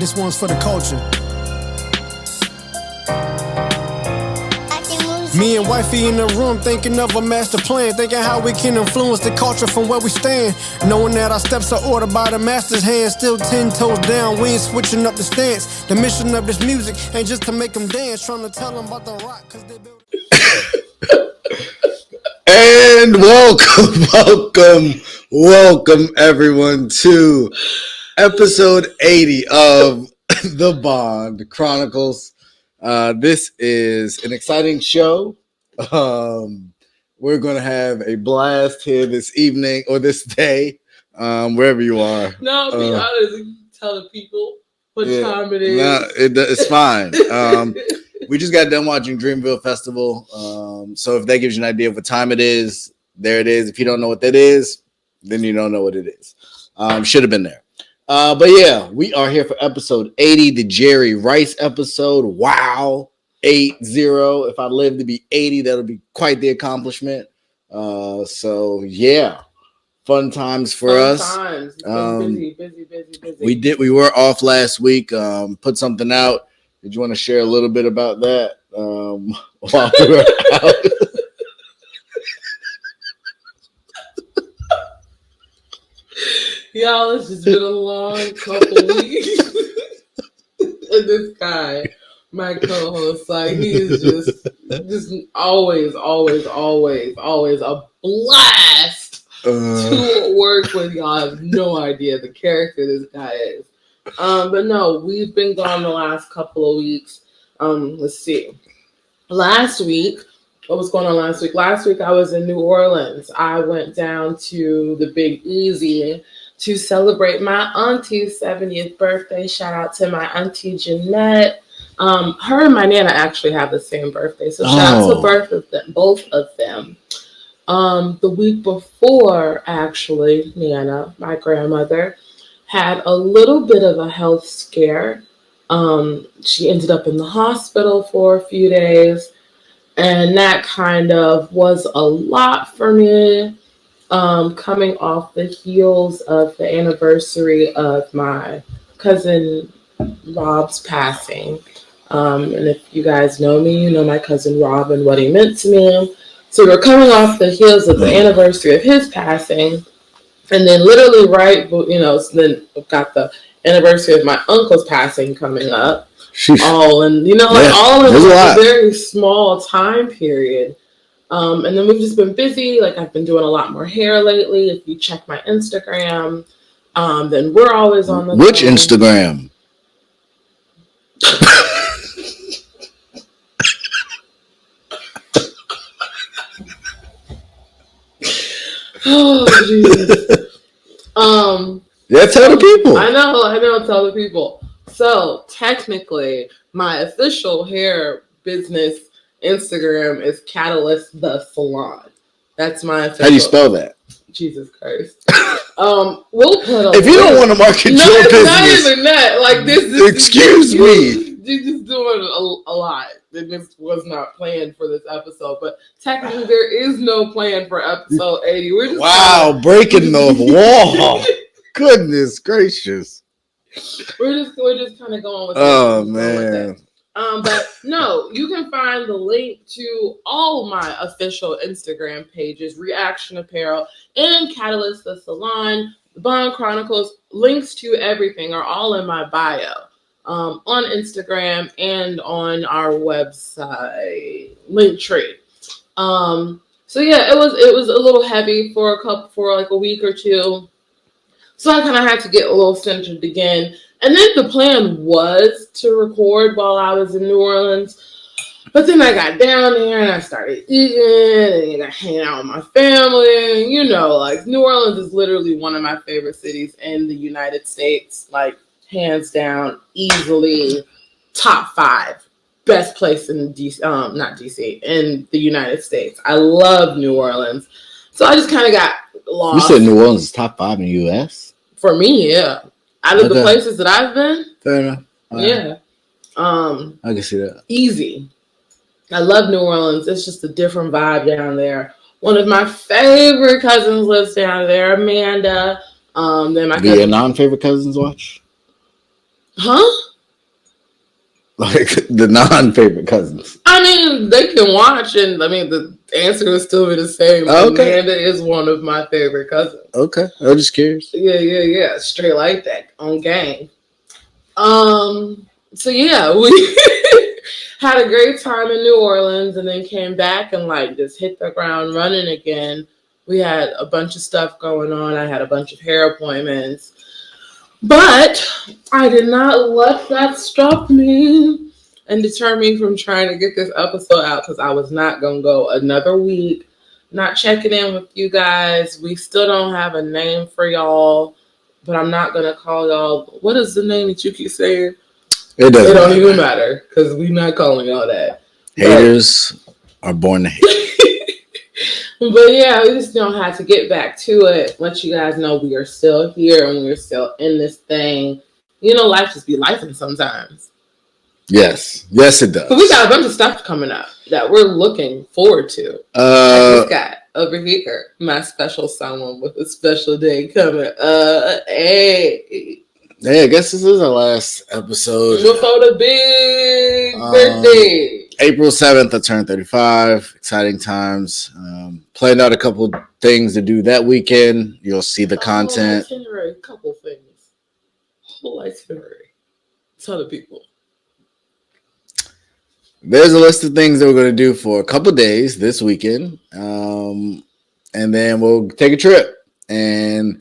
This one's for the culture. Me and wifey in the room thinking of a master plan, thinking how we can influence the culture from where we stand. Knowing that our steps are ordered by the master's hand, still 10 toes down, we ain't switching up the stance. The mission of this music ain't just to make them dance, trying to tell them about the rock, cause they built. And welcome everyone to episode 80 of The Bond Chronicles. This is an exciting show. We're going to have a blast here this evening or this day, wherever you are. No, be honest. Tell the people what time it is. No, it's fine. We just got done watching Dreamville Festival. So if that gives you an idea of what time it is, there it is. If you don't know what that is, then you don't know what it is. Should have been there. But yeah, we are here for episode 80, the Jerry Rice episode. Wow, 80. If I live to be 80, that'll be quite the accomplishment. So yeah, fun times for us. Times. Busy. We were off last week. Put something out. Did you want to share a little bit about that while we were out? Y'all, it's just been a long couple weeks. And this guy, my co-host, like, he is just always a blast to work with. Y'all have no idea the character this guy is. But no, we've been gone the last couple of weeks. Let's see. Last week, what was going on last week? Last week I was in New Orleans. I went down to the Big Easy to celebrate my auntie's 70th birthday. Shout out to my auntie Jeanette. Her and my Nana actually have the same birthday. So shout out to both of them. The week before, actually, Nana, my grandmother, had a little bit of a health scare. She ended up in the hospital for a few days. And that kind of was a lot for me. Coming off the heels of the anniversary of my cousin Rob's passing. And if you guys know me, you know my cousin Rob and what he meant to me. So we're coming off the heels of the anniversary of his passing. And then literally so then we've got the anniversary of my uncle's passing coming up. All in, all in a very small time period. And then we've just been busy. Like, I've been doing a lot more hair lately. If you check my Instagram, then we're always on the Which phone. Instagram? Oh, Jesus. Yeah, tell the people. I know, tell the people. So, technically, my official hair business Instagram is Catalyst the Salon. That's my official. How do you spell that? Jesus Christ. We'll put if you don't want to market your business. Not even that. Like, this is... Excuse me. You're just doing a lot. And this was not planned for this episode. But technically, there is no plan for episode 80. We're just breaking the wall. Goodness gracious. We're just kind of going with it. Oh, man. But no, you can find the link to all my official Instagram pages, Reaction Apparel and Catalyst the Salon, the Bond Chronicles. Links to everything are all in my bio on Instagram and on our website, Linktree. So yeah, it was a little heavy for like a week or two. So I kind of had to get a little centered again. And then the plan was to record while I was in New Orleans. But then I got down there and I started eating and hanging out with my family. Like, New Orleans is literally one of my favorite cities in the United States. Like, hands down, easily top 5 best place in DC, in the United States. I love New Orleans. So I just kind of got lost. You said New Orleans is top 5 in the U.S.? For me, yeah. Out of the places that I've been, fair enough. Yeah. I can see that. Easy. I love New Orleans. It's just a different vibe down there. One of my favorite cousins lives down there, Amanda. Then my Do your non-favorite cousins watch? Huh? Like the non-favorite cousins. I mean, they can watch, and I mean, the answer will still be the same. Okay. Amanda is one of my favorite cousins. Okay, I was just curious. Yeah. Straight like that on gang. So yeah, we had a great time in New Orleans, and then came back and like just hit the ground running again. We had a bunch of stuff going on. I had a bunch of hair appointments. But I did not let that stop me and deter me from trying to get this episode out, because I was not going to go another week not checking in with you guys. We still don't have a name for y'all, but I'm not going to call y'all. What is the name that you keep saying? It don't even matter, because we're not calling y'all that. Haters are born to hate. But yeah, we just don't have to get back to it. Let you guys know we are still here and we're still in this thing. You know, life just be lifing sometimes. Yes, it does. But we got a bunch of stuff coming up that we're looking forward to. Like this guy over here, my special someone with a special day coming. Hey, I guess this is our last episode before the big birthday. April 7th, I turned 35. Exciting times. Planned out a couple things to do that weekend. You'll see the content. Itinerary, couple things. Whole itinerary. Ton of people. There's a list of things that we're going to do for a couple days this weekend. And then we'll take a trip and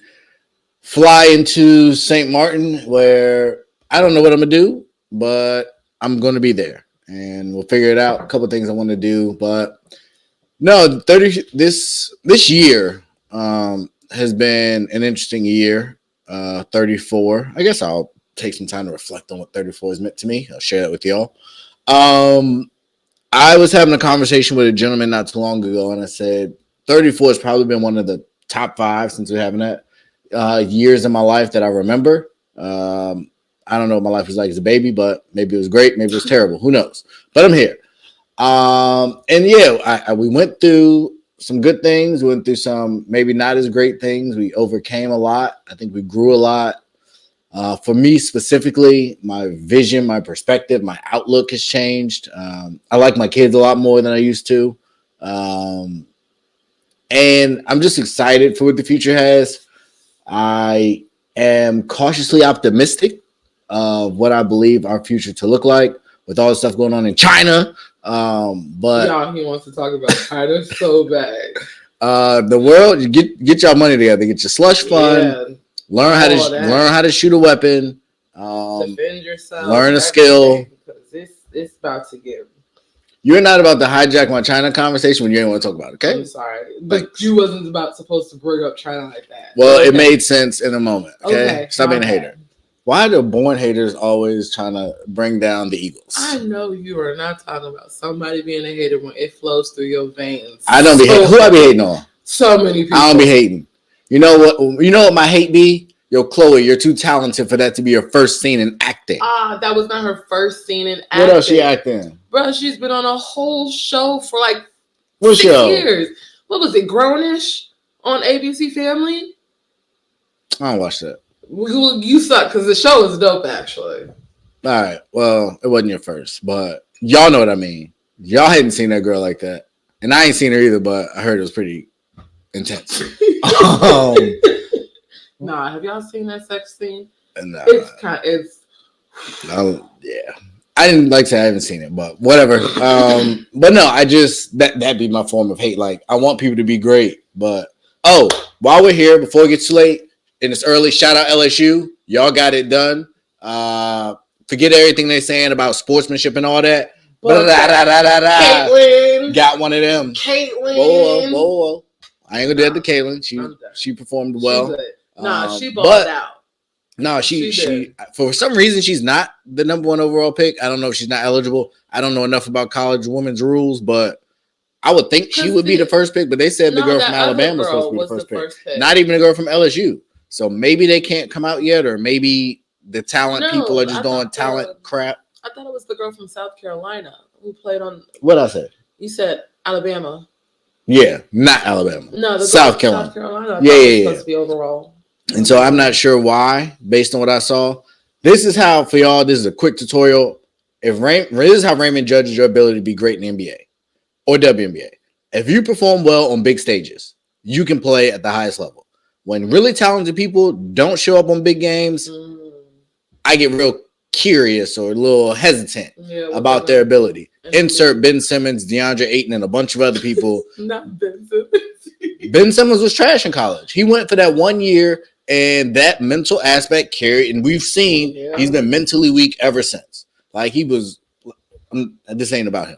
fly into St. Martin, where I don't know what I'm going to do, but I'm going to be there. And we'll figure it out. A couple of things I want to do, but no, this year has been an interesting year. 34. I guess I'll take some time to reflect on what 34 has meant to me. I'll share that with y'all. I was having a conversation with a gentleman not too long ago, and I said 34 has probably been one of the top 5 since we're having that years in my life that I remember. I don't know what my life was like as a baby, but maybe it was great. Maybe it was terrible. Who knows? But I'm here. And yeah, we went through some good things. We went through some maybe not as great things. We overcame a lot. I think we grew a lot. For me specifically, my vision, my perspective, my outlook has changed. I like my kids a lot more than I used to. And I'm just excited for what the future has. I am cautiously optimistic of what I believe our future to look like with all the stuff going on in China. But y'all, he wants to talk about China so bad. The world, get y'all money together, get your slush fund, learn how to shoot a weapon, defend yourself, learn a skill. Because it's about to get. You're not about to hijack my China conversation when you didn't want to talk about it, okay? I'm sorry. But you wasn't supposed to bring up China like that. Well, it made sense in a moment, okay? Stop being a hater. Why are the born haters always trying to bring down the Eagles? I know you are not talking about somebody being a hater when it flows through your veins. I don't be hating. Who I be hating on? So many people. I don't be hating. You know what? You know what my hate be? Yo, Chloe, you're too talented for that to be your first scene in acting. That was not her first scene in acting. What else she acting? Bro, she's been on a whole show for like what 6 show? years. What was it? Grownish on ABC Family? I don't watch that. You suck because the show is dope, actually. All right. Well, it wasn't your first, but y'all know what I mean. Y'all hadn't seen that girl like that. And I ain't seen her either, but I heard it was pretty intense. Nah, have y'all seen that sex scene? Nah, yeah. I didn't like to say I haven't seen it, but whatever. But no, I just that'd be my form of hate. Like, I want people to be great, but while we're here, before it gets too late, and it's early, shout out LSU. Y'all got it done. Forget everything they're saying about sportsmanship and all that. Caitlin got one of them. Caitlin. Whoa. I ain't gonna do that to Caitlin. She performed well. She balled out. No, she for some reason she's not the number 1 overall pick. I don't know if she's not eligible. I don't know enough about college women's rules, but I would think she would be the first pick. But they said the girl from Alabama was supposed to be the first pick. Not even a girl from LSU. So maybe they can't come out yet, or maybe the talent people are just doing talent crap. I thought it was the girl from South Carolina who played on. What I said? You said Alabama. Yeah, not Alabama. No, the South Carolina. South Carolina. Yeah. Supposed to be overall. And so I'm not sure why, based on what I saw. This is how, for y'all, this is a quick tutorial. This is how Raymond judges your ability to be great in the NBA or WNBA. If you perform well on big stages, you can play at the highest level. When really talented people don't show up on big games, I get real curious or a little hesitant about their ability. Insert Ben Simmons, DeAndre Ayton, and a bunch of other people. Not Ben Simmons. Ben Simmons was trash in college. He went for that 1 year, and that mental aspect carried. And we've seen he's been mentally weak ever since. Like he was. This ain't about him.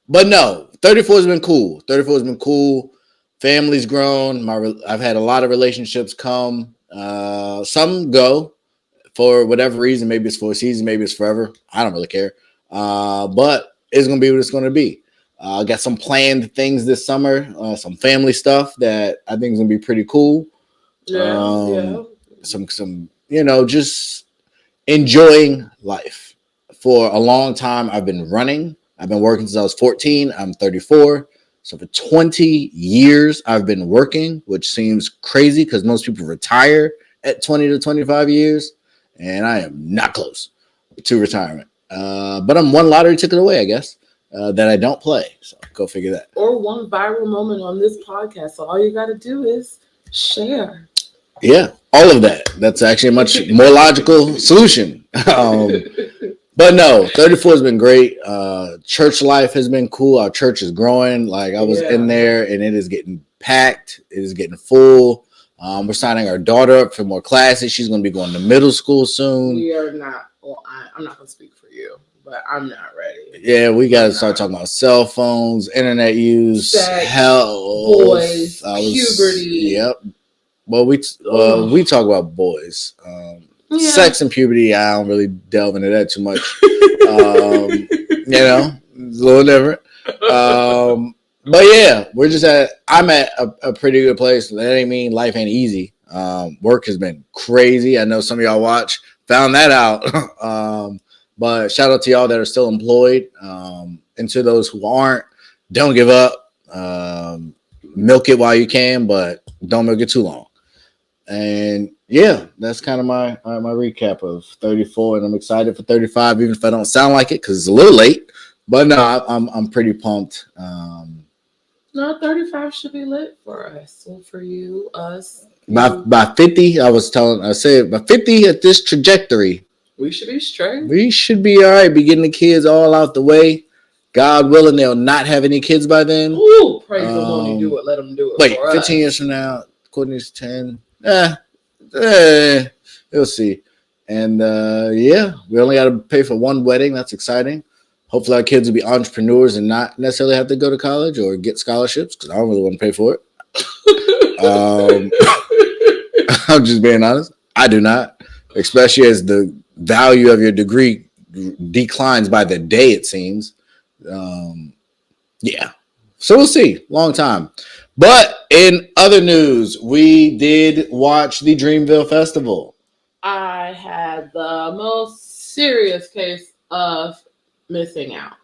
But no, 34 has been cool. 34 has been cool. Family's grown. I've had a lot of relationships come. Some go for whatever reason. Maybe it's for a season. Maybe it's forever. I don't really care. But it's going to be what it's going to be. I got some planned things this summer. Some family stuff that I think is going to be pretty cool. Some just enjoying life. For a long time, I've been running. I've been working since I was 14. I'm 34. So for 20 years, I've been working, which seems crazy because most people retire at 20 to 25 years. And I am not close to retirement. But I'm one lottery ticket away, I guess, that I don't play. So go figure that. Or one viral moment on this podcast. So all you got to do is share. Yeah, all of that. That's actually a much more logical solution. But no, 34 has been great. Church life has been cool. Our church is growing. Like I was in there and it is getting packed. It is getting full. We're signing our daughter up for more classes. She's going to be going to middle school soon. We are not. Well, I'm not going to speak for you, but I'm not ready. Yeah, we got to start talking about cell phones, internet use, health, boys, puberty. Yep. Well, we talk about boys. Sex and puberty, I don't really delve into that too much. It's a little different. But yeah, I'm at a pretty good place. That ain't mean life ain't easy. Work has been crazy. I know some of y'all found that out. But shout out to y'all that are still employed. And to those who aren't, don't give up. Milk it while you can, but don't milk it too long. And yeah, that's kind of my recap of 34, and I'm excited for 35, even if I don't sound like it because it's a little late. But no, I'm pretty pumped. No, 35 should be lit for us. Well, for you, us. By 50, I said by 50 at this trajectory, we should be straight. We should be all right. Be getting the kids all out the way. God willing, they'll not have any kids by then. Ooh, praise them when you do it. Let them do it. Wait, 15 years from now, Courtney's 10. We'll see. And we only got to pay for one wedding. That's exciting. Hopefully our kids will be entrepreneurs and not necessarily have to go to college or get scholarships because I don't really want to pay for it. I'm just being honest. I do not, especially as the value of your degree declines by the day, it seems. So we'll see. Long time. But in other news, we did watch the Dreamville Festival. I had the most serious case of missing out.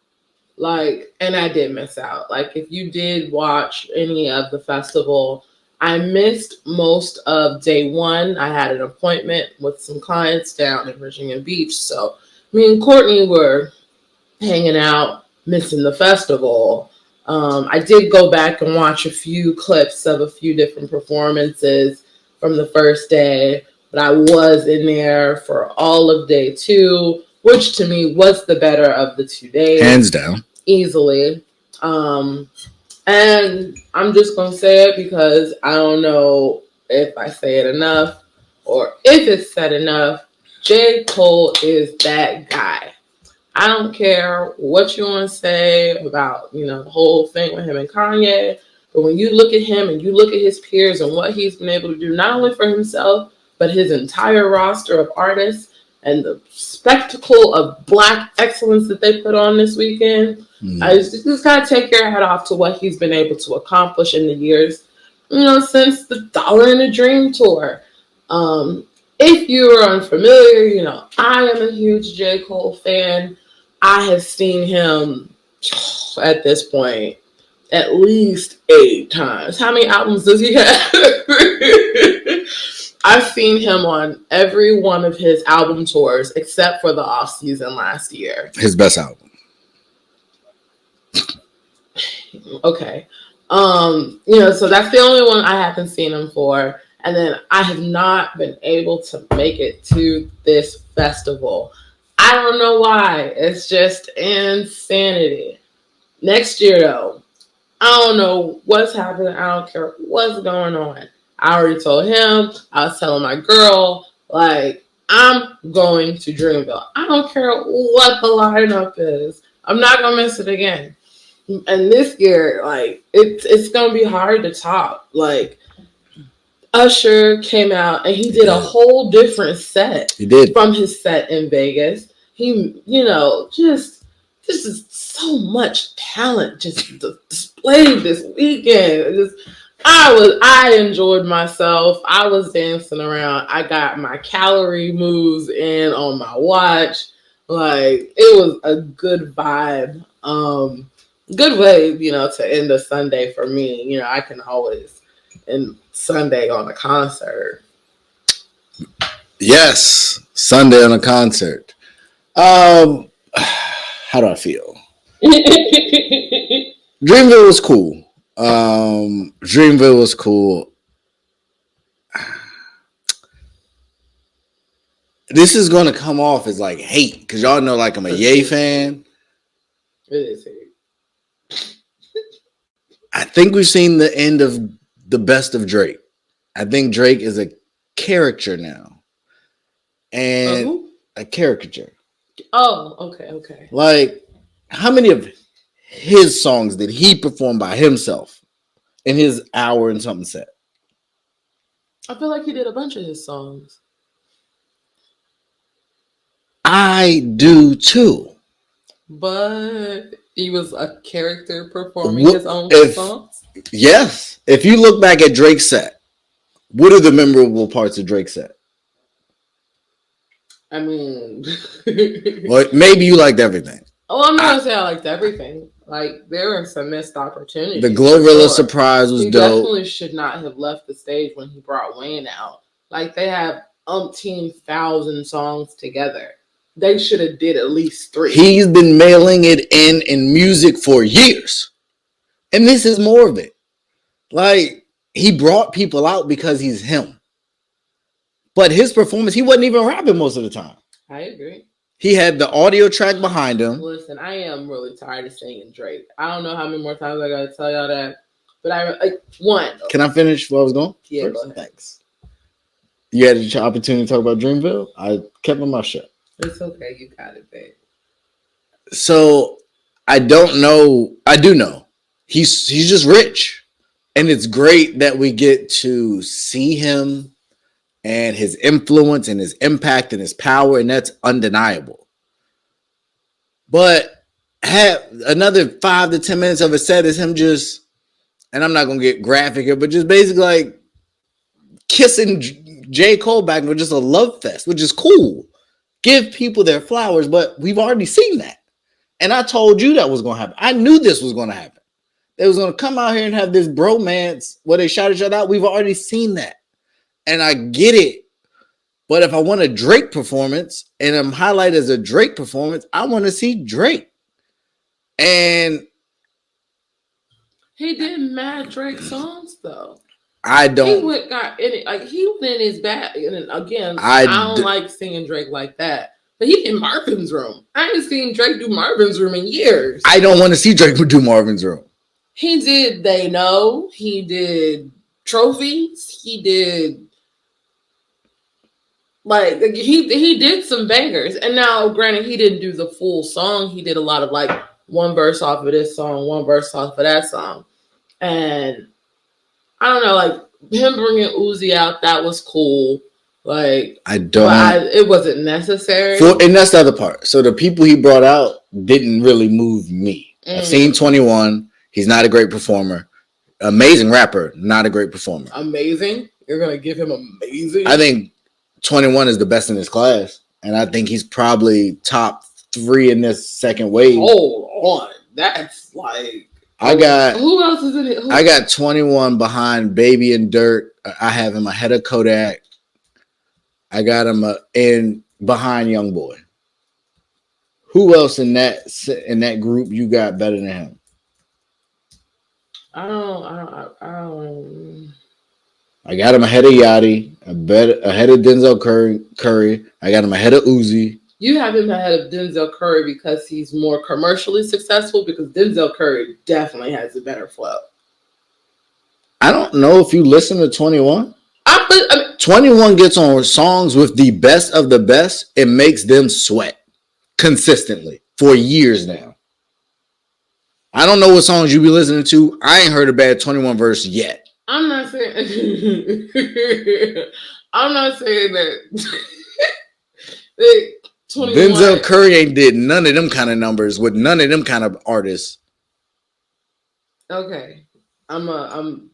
And I did miss out. If you did watch any of the festival, I missed most of day one. I had an appointment with some clients down in Virginia Beach. So me and Courtney were hanging out, missing the festival. I did go back and watch a few clips of a few different performances from the first day, but I was in there for all of day two, which to me was the better of the 2 days. Hands down. Easily. And I'm just going to say it because I don't know if I say it enough or if it's said enough. J. Cole is that guy. I don't care what you want to say about, the whole thing with him and Kanye. But when you look at him and you look at his peers and what he's been able to do, not only for himself, but his entire roster of artists and the spectacle of Black excellence that they put on this weekend, I just got to take your hat off to what he's been able to accomplish in the years, since the Dollar in a Dream tour. If you are unfamiliar, I am a huge J. Cole fan. I have seen him at this point at least 8 times. How many albums does he have? I've seen him on every one of his album tours except for the off season last year. His best album. Okay. So that's the only one I haven't seen him for. And then I have not been able to make it to this festival. I don't know why. It's just insanity. Next year, though, I don't know what's happening. I don't care what's going on. I already told him. I was telling my girl, like, I'm going to Dreamville. I don't care what the lineup is. I'm not going to miss it again. And this year, like, it's going to be hard to top. Like, Usher came out and he did a whole different set. He did. From his set in Vegas. He, just is so much talent just displayed this weekend. I enjoyed myself. I was dancing around. I got my calorie moves in on my watch. Like, it was a good vibe. Good way, to end a Sunday for me. I can always end Sunday on a concert. Yes, Sunday on a concert. How do I feel? Dreamville was cool. Dreamville was cool. This is going to come off as like hate because y'all know, like, I'm a Ye fan. It is hate. I think we've seen the end of the best of Drake. I think Drake is a caricature now. And a caricature. Oh, okay. Like, how many of his songs did he perform by himself in his hour and something set? I feel like he did a bunch of his songs. I do too. But he was a character performing his own songs? Yes. If you look back at Drake's set, what are the memorable parts of Drake's set? I mean... Well, maybe you liked everything. Oh, I'm not going to say I liked everything. Like, there were some missed opportunities. The Glorilla surprise was dope. He definitely should not have left the stage when he brought Wayne out. Like, they have umpteen thousand songs together. They should have did at least 3. He's been mailing it in music for years. And this is more of it. Like, he brought people out because he's him. But his performance, he wasn't even rapping most of the time. I agree. He had the audio track behind him. Listen, I am really tired of singing Drake. I don't know how many more times I got to tell y'all that. But one. Can I finish where I was going? Yeah, first? go ahead. Thanks. You had an opportunity to talk about Dreamville. I kept my mouth shut. It's okay. You got it, babe. So I don't know. I do know. He's just rich. And it's great that we get to see him and his influence and his impact and his power. And that's undeniable. But have another 5 to 10 minutes of a set is him just, and I'm not going to get graphic here, but just basically like kissing J. Cole back with just a love fest, which is cool. Give people their flowers, but we've already seen that. And I told you that was going to happen. I knew this was going to happen. They was going to come out here and have this bromance where they shout each other out. We've already seen that. And I get it. But if I want a Drake performance and I'm highlighted as a Drake performance, I want to see Drake. And he did mad Drake songs though. I don't. He went in his bag. And again, I don't like singing Drake like that. But he did Marvin's Room. I ain't seen Drake do Marvin's Room in years. I don't want to see Drake do Marvin's Room. He did They Know. He did Trophies. He did he did some bangers. And now, granted, he didn't do the full song. He did a lot of one verse off of this song, one verse off of that song. And I don't know, him bringing Uzi out, that was cool. It wasn't necessary. And that's the other part. So the people he brought out didn't really move me. I've seen 21. He's not a great performer. Amazing rapper, not a great performer. Amazing? You're going to give him amazing? I think 21 is the best in his class. And I think he's probably top 3 in this second wave. Hold on. That's who else is in it? I got 21 behind Baby and Dirt. I have him ahead of Kodak. I got him in behind Young Boy. Who else in that group you got better than him? I don't. I got him ahead of Yachty, ahead of Denzel Curry. I got him ahead of Uzi. You have him ahead of Denzel Curry because he's more commercially successful. Because Denzel Curry definitely has a better flow. I don't know if you listen to 21. I mean, 21 gets on songs with the best of the best. It makes them sweat consistently for years now. I don't know what songs you be listening to. I ain't heard a bad 21 verse yet. I'm not saying. I'm not saying that. that 21. Denzel Curry ain't did none of them kind of numbers with none of them kind of artists. Okay, I'm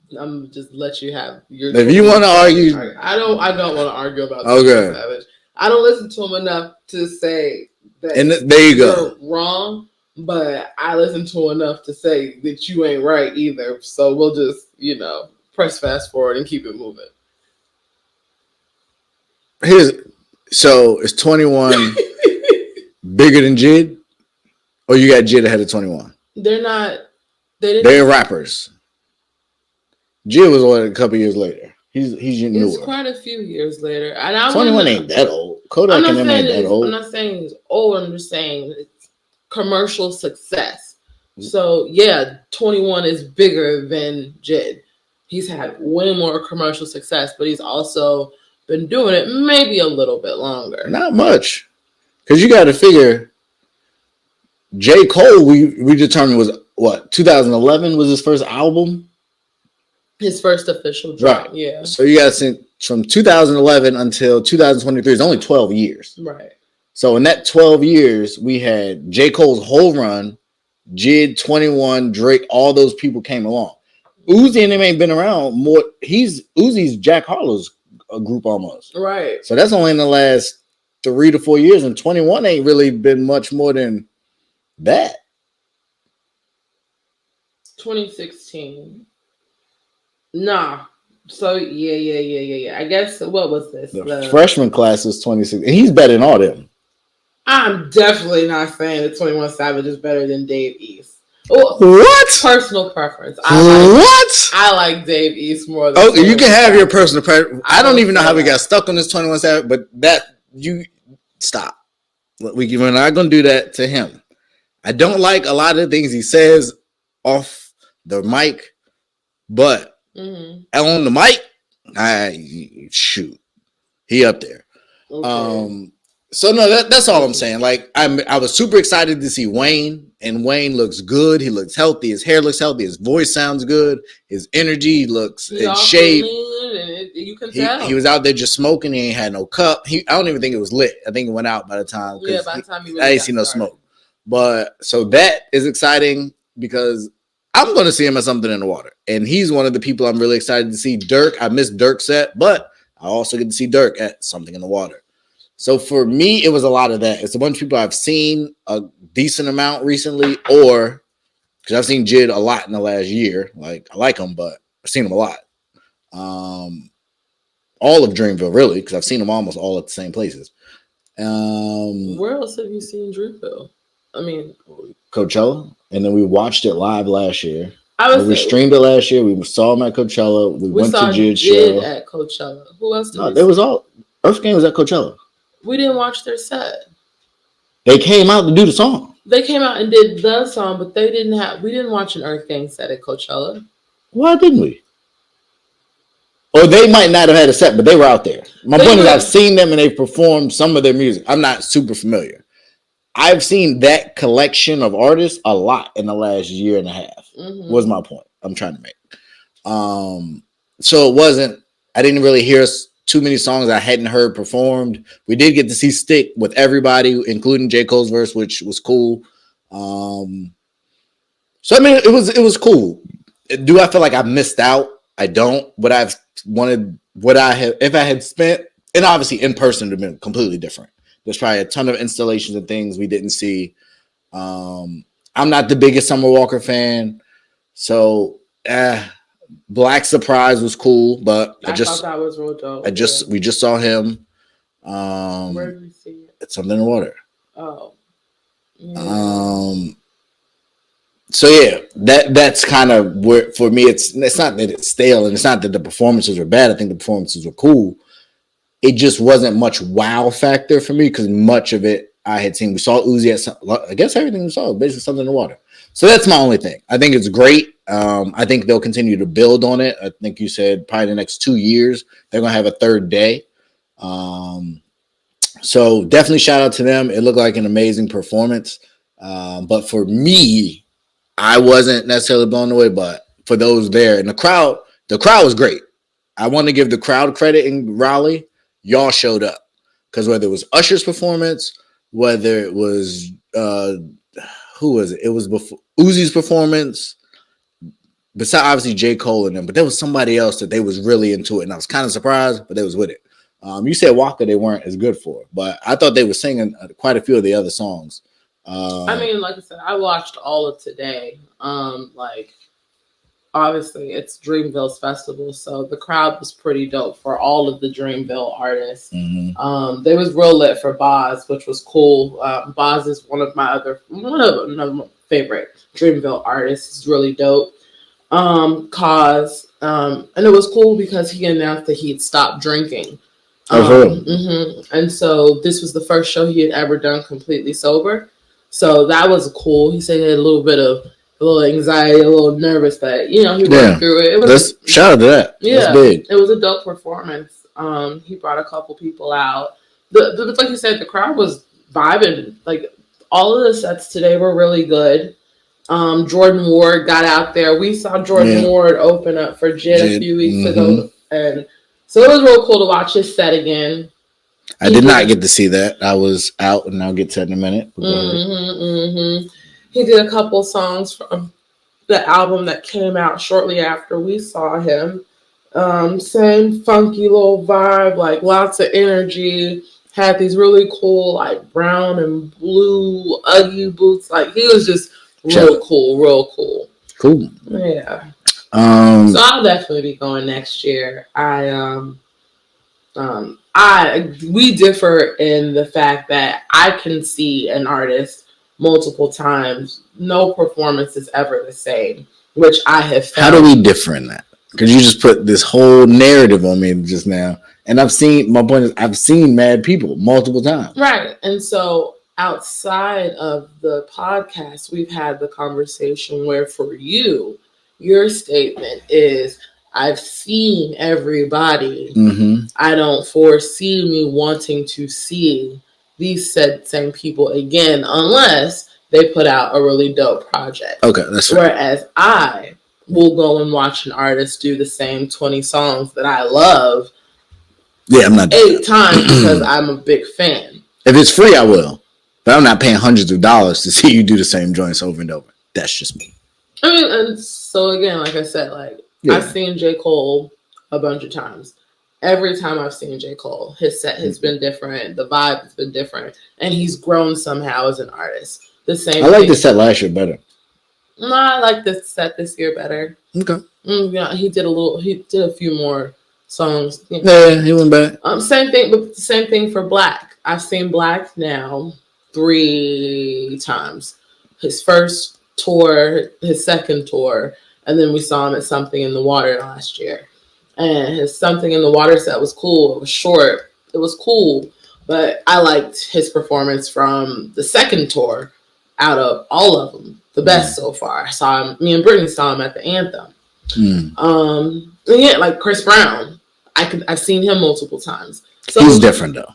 just let you have your. If you want to argue, I don't want to argue about. Okay. Savage. I don't listen to him enough to say that. And there you go. You're wrong, but I listen to enough to say that you ain't right either. So we'll just press fast forward and keep it moving. So is 21 bigger than Jid, or you got Jid ahead of 21? They're not. They're rappers. Jid was a couple years later. He's newer. It's quite a few years later, and 21 ain't that old. Kodak and them ain't that old. I'm not saying he's old. I'm just saying it's commercial success. So yeah, 21 is bigger than Jid. He's had way more commercial success, but he's also been doing it maybe a little bit longer. Not much, because you got to figure. J. Cole, we determined was what 2011 was his first album. His first official drop, right? Yeah. So you got to think from 2011 until 2023 is only 12 years, right? So in that 12 years, we had J. Cole's whole run, Jid, 21, Drake, all those people came along. Uzi and them ain't been around more. Uzi's Jack Harlow's group almost, right? So that's only in the last 3 to 4 years, and 21 ain't really been much more than that. 2016. Nah. So yeah. I guess what was this? The freshman class is 26, and he's better than all them. I'm definitely not saying that 21 Savage is better than Dave East. What? Personal preference. I like Dave East more than. Oh, you can have your personal preference. I don't even know how we got stuck on this 21 Savage, but you stop. We're not gonna do that to him. I don't like a lot of the things he says off the mic, but on the mic, he up there. Okay. So no, that's all I'm saying. Like I was super excited to see Wayne, and Wayne looks good. He looks healthy. His hair looks healthy. His voice sounds good. His energy looks in shape. You can tell he was out there just smoking. He ain't had no cup. I don't even think it was lit. I think it went out by the time. Yeah, by the time he really I ain't seen no smoke. But so that is exciting because I'm going to see him at Something in the Water, and he's one of the people I'm really excited to see. Dirk, I missed Dirk's set, but I also get to see Dirk at Something in the Water. So for me, it was a lot of that. It's a bunch of people I've seen a decent amount recently, or because I've seen Jid a lot in the last year. Like I like him, but I've seen him a lot. All of Dreamville, really, because I've seen them almost all at the same places. Where else have you seen Dreamville? I mean, Coachella, and then we watched it live last year. We streamed it last year. We saw him at Coachella. We went to Jid's show at Coachella. Who else did we see? There was all Earth Gang was at Coachella. We didn't watch their set. They came out to do the song. They came out and did the song, but we didn't watch an Earth Gang set at Coachella. Why didn't we? Or they might not have had a set, but they were out there. My point is I've seen them and they've performed some of their music. I'm not super familiar. I've seen that collection of artists a lot in the last year and a half. Was my point I'm trying to make. So it wasn't, I didn't really hear too many songs I hadn't heard performed. We did get to see Stick with everybody, including J. Cole's verse, which was cool. So I mean, it was cool. Do I feel like I missed out? I don't. What I've wanted, if I had spent, and obviously in person would have been completely different. There's probably a ton of installations and things we didn't see. I'm not the biggest Summer Walker fan, so Black Surprise was cool, but I thought that was real dope. We just saw him. Where did we see it? It's Something in the Water. Oh. Yeah. So yeah, that's kind of where for me it's not that it's stale and it's not that the performances were bad. I think the performances were cool. It just wasn't much wow factor for me because much of it I had seen. We saw Uzi at I guess everything we saw basically Something in the Water. So that's my only thing. I think it's great. I think they'll continue to build on it. I think you said probably the next 2 years they're gonna have a third day. So definitely shout out to them. It looked like an amazing performance. But for me, I wasn't necessarily blown away, but for those there and the crowd was great. I want to give the crowd credit in Raleigh. Y'all showed up because whether it was Usher's performance, whether it was who was it? It was before Uzi's performance. Besides obviously J. Cole and them, but there was somebody else that they was really into it, and I was kind of surprised, but they was with it. You said Walker they weren't as good for, but I thought they were singing quite a few of the other songs. I mean, like I said, I watched all of today. Like obviously it's Dreamville's festival, so the crowd was pretty dope for all of the Dreamville artists. Mm-hmm. They was real lit for Boz, which was cool. Boz is one of my favorite Dreamville artists. It's really dope. And it was cool because he announced that he'd stopped drinking. And so this was the first show he had ever done completely sober. So that was cool. He said he had a little anxiety, a little nervous, but he went through it. Shout out to that. Yeah, that's big. It was a dope performance. He brought a couple people out. Like you said, the crowd was vibing. Like all of the sets today were really good. Jordan Ward got out there. We saw Jordan Ward open up for Jid a few weeks ago, and so it was real cool to watch his set again. I did not get to see that. I was out, and I'll get to that in a minute. He did a couple songs from the album that came out shortly after we saw him. Same funky little vibe, like lots of energy. Had these really cool, like brown and blue Uggy boots. Like he was just real cool. Cool. Yeah. So I'll definitely be going next year. We differ in the fact that I can see an artist multiple times. No performance is ever the same, which I have found. How do we differ in that? Because you just put this whole narrative on me just now. And I've seen mad people multiple times. Right. And so outside of the podcast, we've had the conversation where for you, your statement is, I've seen everybody. I don't foresee me wanting to see these same people again unless they put out a really dope project. Okay, that's right. Whereas I will go and watch an artist do the same 20 songs that I love. Yeah, I'm not 8 times because I'm a big fan. If it's free, I will. But I'm not paying hundreds of dollars to see you do the same joints over and over. That's just me. I mean, and so again, like I said, I've seen J. Cole a bunch of times. Every time I've seen J. Cole, his set has been different. The vibe has been different. And he's grown somehow as an artist. The same I like the set last year better. No, I like the set this year better. Okay. Yeah, he did a few more songs. Yeah, he went back. Same thing, but same thing for Black. I've seen Black now 3 times. His first tour, his second tour, and then we saw him at Something in the Water last year. And his Something in the Water set was cool. It was short. It was cool. But I liked his performance from the second tour out of all of them. The best so far. I saw him, me and Brittany saw him at the Anthem. And yeah, like Chris Brown. I've seen him multiple times. So he's different though.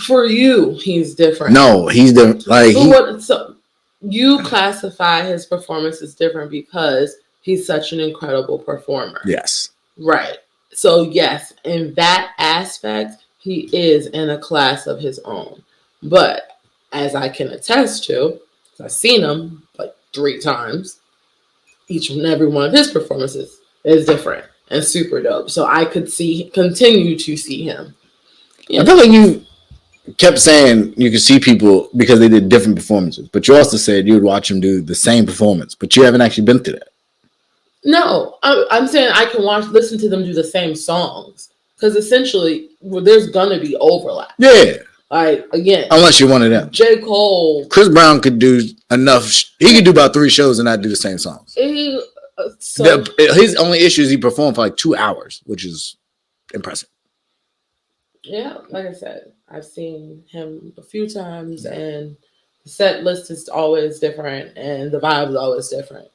For you, he's different. No, he's different. So you classify his performance as different because he's such an incredible performer. Yes. Right. So yes, in that aspect, he is in a class of his own. But as I can attest to, I've seen him like 3 times. Each and every one of his performances is different and super dope. So I could continue to see him. I feel like you kept saying you could see people because they did different performances, but you also said you would watch them do the same performance, but you haven't actually been through that. No, I'm saying I can listen to them do the same songs Because essentially, there's gonna be overlap. Yeah. Like, again, unless you're one of them. J. Cole. Chris Brown could do enough. He could do about 3 shows and not do the same songs. His only issue is he performed for like 2 hours, which is impressive. Yeah, like I said, I've seen him a few times, and the set list is always different, and the vibe is always different,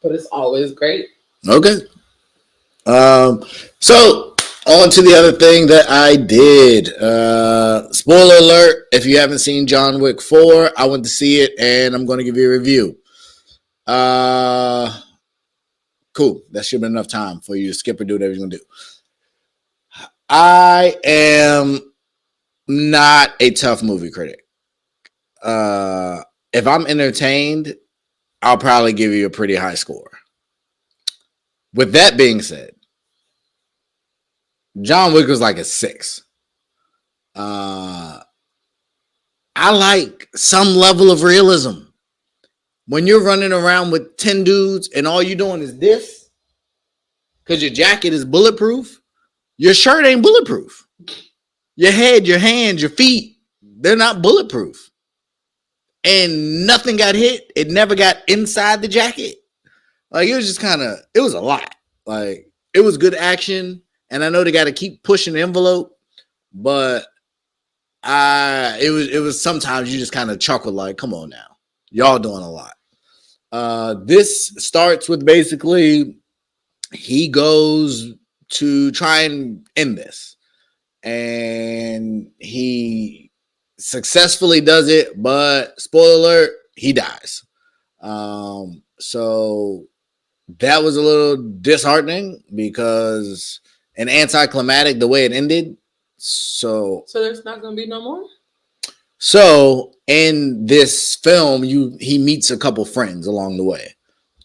but it's always great. Okay. So on to the other thing that I did. Spoiler alert: if you haven't seen John Wick 4, I went to see it, and I'm going to give you a review. Cool. That should have been enough time for you to skip or do whatever you're going to do. I am not a tough movie critic. If I'm entertained, I'll probably give you a pretty high score. With that being said, John Wick was like a 6. I like some level of realism. When you're running around with 10 dudes and all you're doing is this, because your jacket is bulletproof, your shirt ain't bulletproof. Your head, your hands, your feet, they're not bulletproof. And nothing got hit. It never got inside the jacket. Like, it was just it was a lot. Like, it was good action. And I know they got to keep pushing the envelope, but it was sometimes you just kind of chuckle like, come on now. Y'all doing a lot. This starts with basically he goes to try and end this. And he successfully does it, but spoiler alert, he dies. So that was a little disheartening because an anticlimactic the way it ended. So there's not going to be no more? So in this film, he meets a couple friends along the way.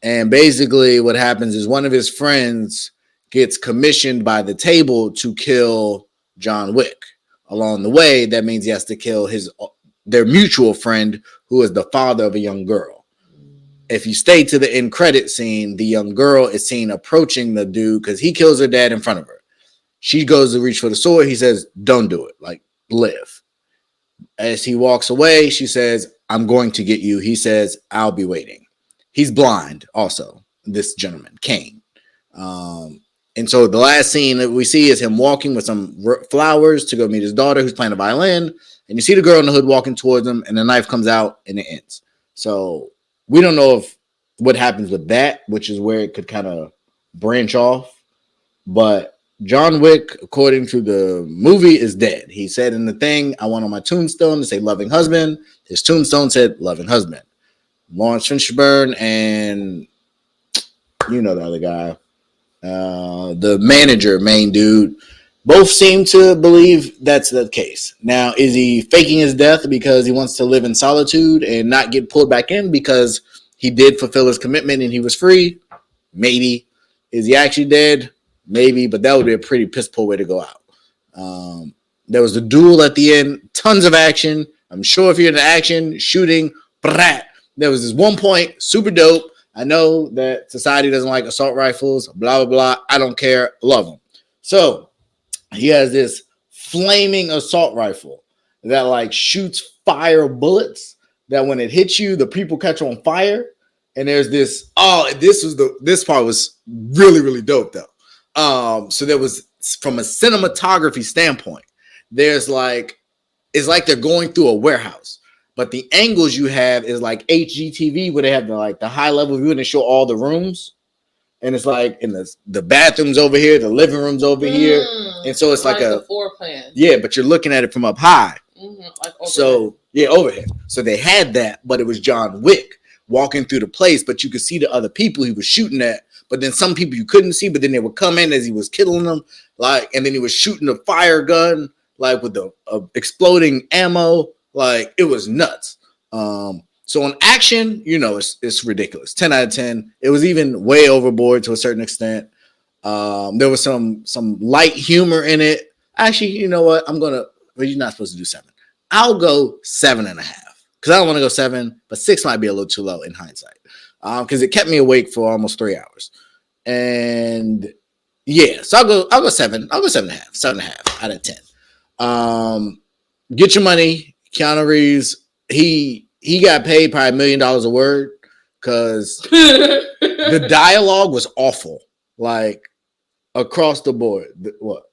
And basically what happens is one of his friends gets commissioned by the table to kill John Wick. Along the way, that means he has to kill their mutual friend, who is the father of a young girl. If you stay to the end credit scene, the young girl is seen approaching the dude because he kills her dad in front of her. She goes to reach for the sword. He says, don't do it. Like, live. As he walks away, she says, I'm going to get you. He says, I'll be waiting. He's blind also, this gentleman, Kane. And so the last scene that we see is him walking with some flowers to go meet his daughter who's playing a violin. And you see the girl in the hood walking towards him, and the knife comes out and it ends. So we don't know what happens with that, which is where it could kind of branch off. But John Wick, according to the movie, is dead. He said in the thing, I want on my tombstone to say loving husband. His tombstone said loving husband. Lawrence Fishburne and you know the other guy, the manager, main dude, both seem to believe that's the case. Now, is he faking his death because he wants to live in solitude and not get pulled back in because he did fulfill his commitment and he was free? Maybe. Is he actually dead? Maybe, but that would be a pretty piss poor way to go out. There was a duel at the end, tons of action. I'm sure if you're into action, shooting, brat. There was this one point, super dope. I know that society doesn't like assault rifles, blah, blah, blah. I don't care. Love them. So he has this flaming assault rifle that like shoots fire bullets that when it hits you, the people catch on fire. And there's this, this part was really, really dope though. So there was, from a cinematography standpoint, there's like, it's like they're going through a warehouse, but the angles you have is like HGTV where they have the high level view and they show all the rooms. And it's like in the bathrooms over here, the living rooms over here. And so it's like a floor plan. Yeah, but you're looking at it from up high. Mm-hmm, overhead. So they had that, but it was John Wick walking through the place, but you could see the other people he was shooting at. But then some people you couldn't see, but then they would come in as he was killing them, and then he was shooting a fire gun, with the exploding ammo. Like, it was nuts. So on action, it's ridiculous. 10 out of 10. It was even way overboard to a certain extent. There was some light humor in it. Actually, you know what? You're not supposed to do 7. I'll go 7.5 because I don't want to go 7, but 6 might be a little too low in hindsight. Because it kept me awake for almost 3 hours. And Yeah, so I'll go 7. I'll go 7.5. 7.5 out of 10. Get your money. Keanu Reeves, he got paid probably $1 million a word because the dialogue was awful. Like across the board. What?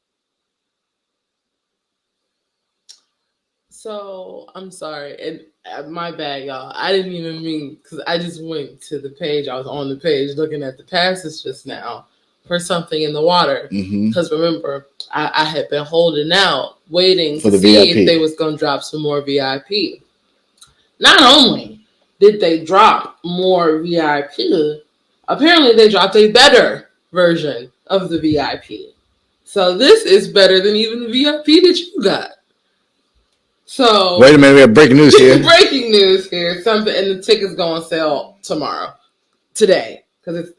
So I'm sorry, and my bad, y'all. I didn't even mean because I just went to the page. I was on the page looking at the passes just now for something in the water. Because remember, I had been holding out, waiting for to the see VIP. if they was gonna drop some more VIP. Not only did they drop more VIP, apparently they dropped a better version of the VIP. So this is better than even the VIP that you got. So wait a minute, we have breaking news here. Breaking news here. Something, and the tickets go on sale today, because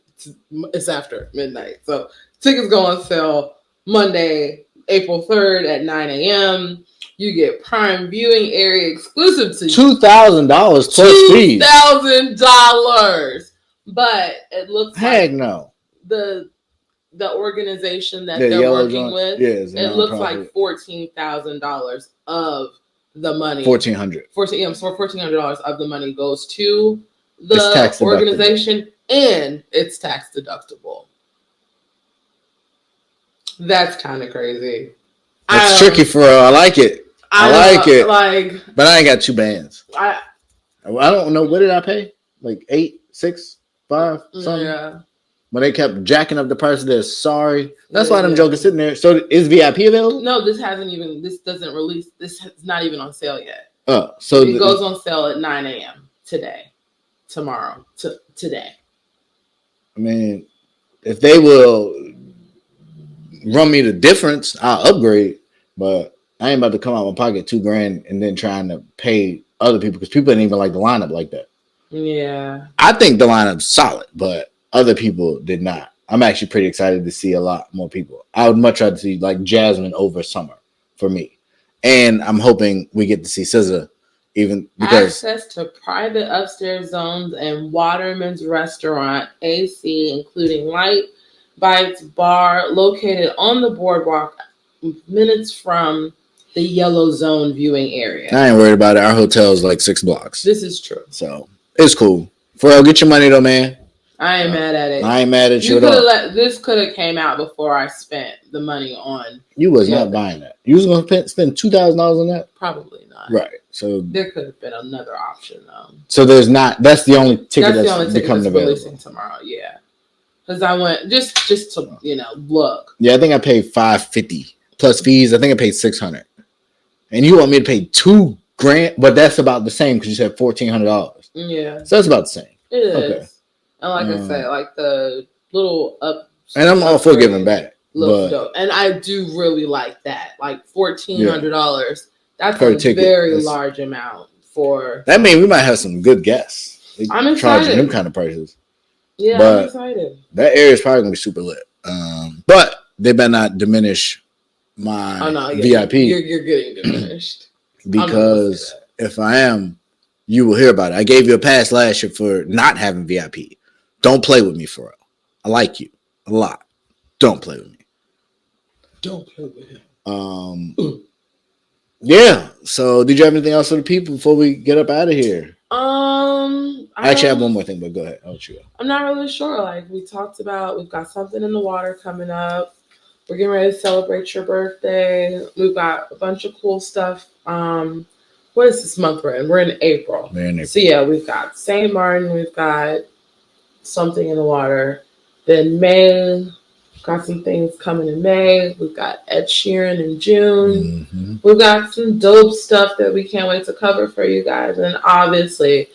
it's after midnight. So tickets go on sale Monday, April 3rd at 9 a.m. You get prime viewing area exclusive to $2,000 plus fees. $2,000. But it looks Heck like no. The organization that they're working with, it looks like $14,000 of the money. $1,400 of the money goes to the organization, and it's tax deductible. That's kind of crazy. It's tricky for real. I like it. I like it. Like, but I ain't got 2 bands. I don't know. What did I pay? Like 8, 6, 5, something. Yeah. When they kept jacking up the price, they're sorry. That's why them jokers sitting there. So is VIP available? No, this doesn't release. This is not even on sale yet. Oh, so it goes on sale at 9 a.m. today, tomorrow, today. I mean, if they will run me the difference, I'll upgrade. But I ain't about to come out of my pocket $2,000 and then trying to pay other people because people didn't even like the lineup like that. Yeah, I think the lineup's solid, but other people did not. I'm actually pretty excited to see a lot more people. I would much rather see like Jasmine over Summer for me. And I'm hoping we get to see SZA even because access to private upstairs zones and Waterman's restaurant, AC, including Light Bites Bar, located on the boardwalk minutes from the yellow zone viewing area. I ain't worried about it. Our hotel is like 6 blocks. This is true. So it's cool. Pharrell, get your money though, man. I ain't mad at it. I ain't mad at you. This could have came out before I spent the money on. You was not buying that. You was gonna spend $2,000 on that? Probably not. Right. So there could have been another option though. So there's not. That's the only ticket that's becoming available. Releasing tomorrow. Yeah. Because I went just to look. Yeah, I think I paid $550 plus fees. I think I paid $600. And you want me to pay $2,000, but that's about the same because you said $1,400. Yeah. So that's about the same. It is. Okay. And like I say, like the little up. And I'm all for giving back. Looks dope. And I do really like that. Like $1,400. That's a very large amount for. That means we might have some good guests. I'm excited. Charging them kind of prices. Yeah, I'm excited. That area is probably gonna be super lit. But they better not diminish my VIP. You're getting diminished. Because if I am, you will hear about it. I gave you a pass last year for not having VIP. Don't play with me, Pharrell. I like you a lot. Don't play with me. Don't play with him. Yeah. So, did you have anything else for the people before we get up out of here? I actually have one more thing, but go ahead. I'll let you go. I'm not really sure. Like we talked about, we've got something in the water coming up. We're getting ready to celebrate your birthday. We've got a bunch of cool stuff. What is this month we're in? We're in April. So yeah, we've got St. Martin. We've got something in the water. Then May, we've got some things coming in May. We've got Ed Sheeran in June. Mm-hmm. We've got some dope stuff that we can't wait to cover for you guys. And obviously,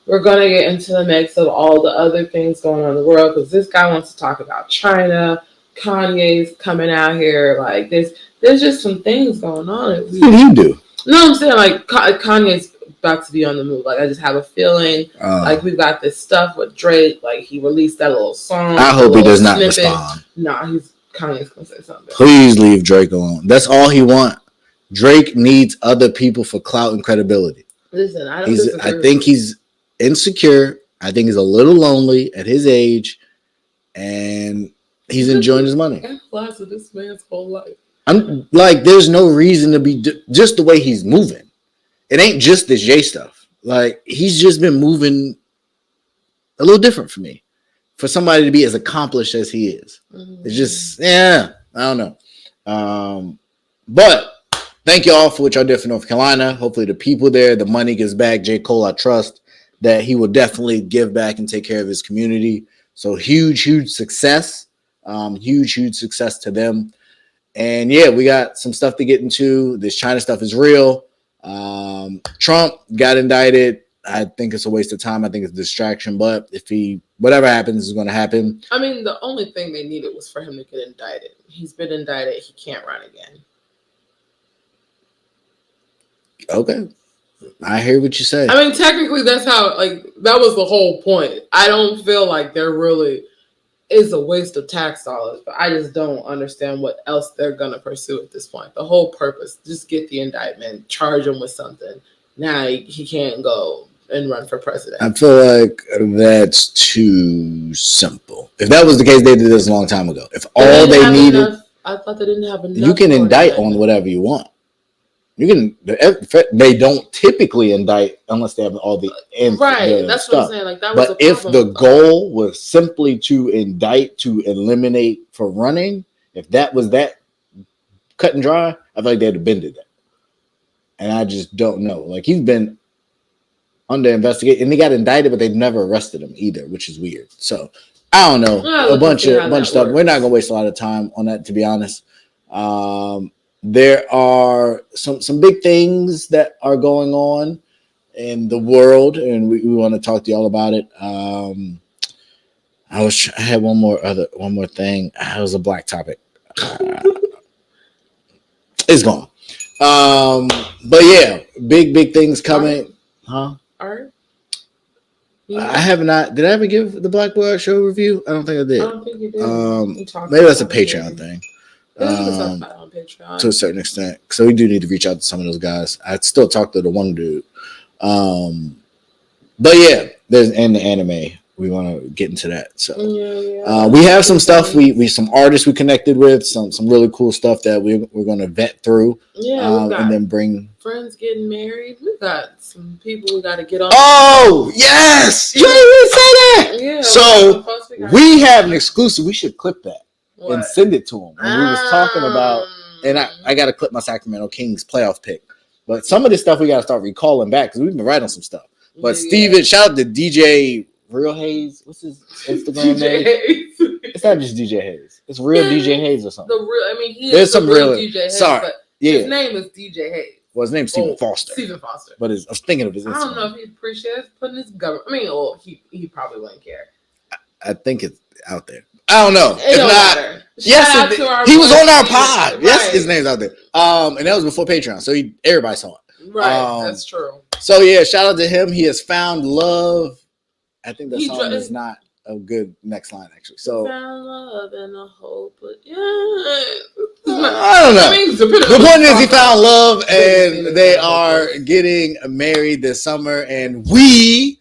we're going to get into the mix of all the other things going on in the world because this guy wants to talk about China. Kanye's coming out here. Like, there's just some things going on. What did he do? No, I'm saying, like, Kanye's about to be on the move. Like, I just have a feeling. Like, we've got this stuff with Drake. Like, he released that little song. I hope he does not respond. Nah, Kanye's going to say something. Please leave Drake alone. That's all he wants. Drake needs other people for clout and credibility. Listen, I think he's insecure. I think he's a little lonely at his age. And He's enjoying his money. Analyze this man's whole life. I'm like, there's no reason to be just the way he's moving. It ain't just this Jay stuff. Like, he's just been moving a little different for me. For somebody to be as accomplished as he is. It's just, I don't know. But thank you all for what y'all did for North Carolina. Hopefully the people there, the money gets back. J. Cole, I trust that he will definitely give back and take care of his community. So huge success. Huge success to them. And yeah, we got some stuff to get into. This China stuff is real. Trump got indicted. I think it's a waste of time. I think it's a distraction. But if whatever happens is going to happen. I mean, the only thing they needed was for him to get indicted. He's been indicted. He can't run again. Okay. I hear what you say. I mean, technically, that's how, that was the whole point. I don't feel like there really is a waste of tax dollars, but I just don't understand what else they're going to pursue at this point. The whole purpose, just get the indictment, charge him with something. Now he can't go and run for president. I feel like that's too simple. If that was the case, they did this a long time ago. If all they needed... I thought they didn't have enough. You can indict on whatever you want. You can. They don't typically indict unless they have all the right. That's stuff. What I'm saying. Like that was. But if the goal was simply to indict to eliminate for running, if that was that cut and dry, I feel like they'd have bended that. And I just don't know. Like, he's been under investigation, and they got indicted, but they've never arrested him either, which is weird. So I don't know. A bunch of stuff. We're not gonna waste a lot of time on that, to be honest. There are some big things that are going on in the world, and we want to talk to y'all about it. I had one more thing. It was a black topic. It's gone. But yeah, big things coming. Huh? Art? Yeah. I have not. Did I ever give the Black Boy Art Show review? I don't think I did. I don't think you did. Maybe that's a Patreon thing. On Patreon. To a certain extent. So we do need to reach out to some of those guys. I'd still talk to the one dude. But yeah, there's in the anime. We want to get into that. So we have some stuff. We some artists we connected with, some really cool stuff that we're going to vet through. Yeah, and then bring friends getting married. We got some people we got to get on. Oh yes, you didn't say that. Yeah. So we have an exclusive. We should clip that and send it to them. And we was talking about, and I got to clip my Sacramento Kings playoff pick. But some of this stuff we got to start recalling back because we've been right on some stuff. But Steven, shout out to DJ Real Hayes. What's his Instagram name? It's not just DJ Hayes. It's Real DJ Hayes or something. There's some real DJ Hayes. Sorry. But his name is DJ Hayes. Well, his name's Stephen Foster. Stephen Foster. But I was thinking of his Instagram. I don't know if he appreciates putting his government. I mean, he probably wouldn't care. I think it's out there. I don't know. It don't matter. Yes, he was on our pod. Right. Yes, his name's out there. And that was before Patreon, so everybody saw it. Right, that's true. So yeah, shout out to him. He has found love. I think that song is not a good next line, actually. So found love and a hope, but I don't know. The point is, he found love, and they are getting married this summer, and we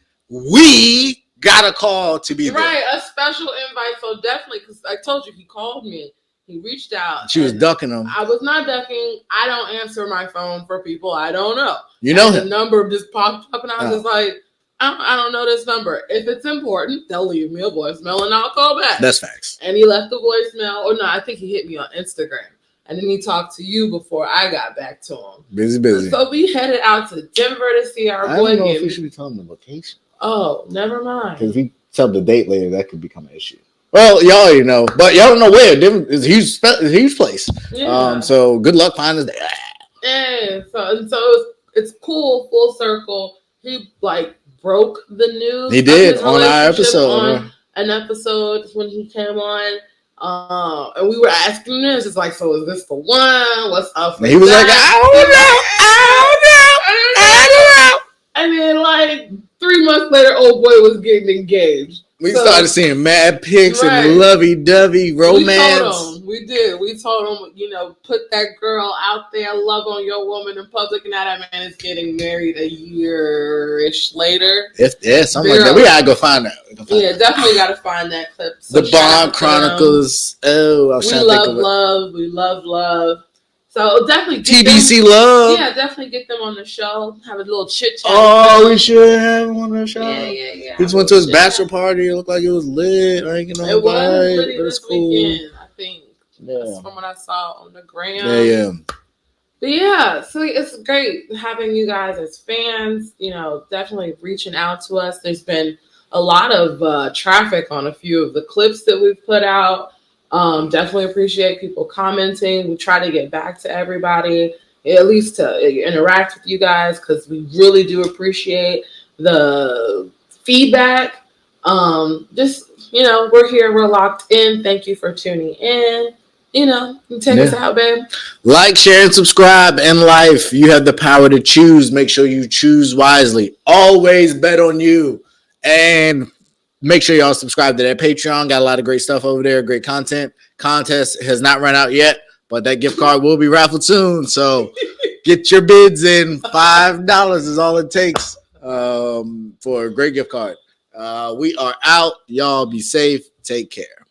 got a call to be there. Right, a special invite. So definitely, because I told you, he called me. He reached out. She was ducking him. I was not ducking. I don't answer my phone for people I don't know. You know him. The number just popped up, and I was just like, I don't know this number. If it's important, they'll leave me a voicemail, and I'll call back. That's facts. And he left the voicemail. Or no, I think he hit me on Instagram. And then he talked to you before I got back to him. Busy. So we headed out to Denver to see our boy. I don't know if we should be telling the location. Oh, never mind. Because if we tell the date later, that could become an issue. Well, y'all already know, but y'all don't know where. It's a huge place. Yeah. So good luck finding us there. Yeah. So it's cool, full circle. He broke the news. He did on our episode. On an episode when he came on. And we were asking him, it's like, so is this the one? What's up? He was like, I don't know. And then 3 months later, old boy was getting engaged. We started seeing mad pics and lovey-dovey romance. We did. We told him, put that girl out there, love on your woman in public, and now that man is getting married a year-ish later. Something like that. We gotta go find that. Definitely gotta find that clip. So the Bond Chronicles. Oh, I was trying to think of it. Love. We love. So definitely TBC Love. Yeah, definitely get them on the show. Have a little chit chat. Oh, we should have him on the show. Yeah. He just went to his bachelor party. It looked like it was lit. It was lit this weekend, I think. Yeah. That's from what I saw on the gram. Yeah. But yeah, so it's great having you guys as fans. Definitely reaching out to us. There's been a lot of traffic on a few of the clips that we've put out. Definitely appreciate people commenting. We try to get back to everybody, at least to interact with you guys, because we really do appreciate the feedback. We're here, we're locked in. Thank you for tuning in. Take us out, babe. Like, share, and subscribe. In life, you have the power to choose. Make sure you choose wisely. Always bet on you. And make sure y'all subscribe to that Patreon. Got a lot of great stuff over there. Great content. Contest has not run out yet, but that gift card will be raffled soon. So get your bids in. $5 is all it takes for a great gift card. We are out. Y'all be safe. Take care.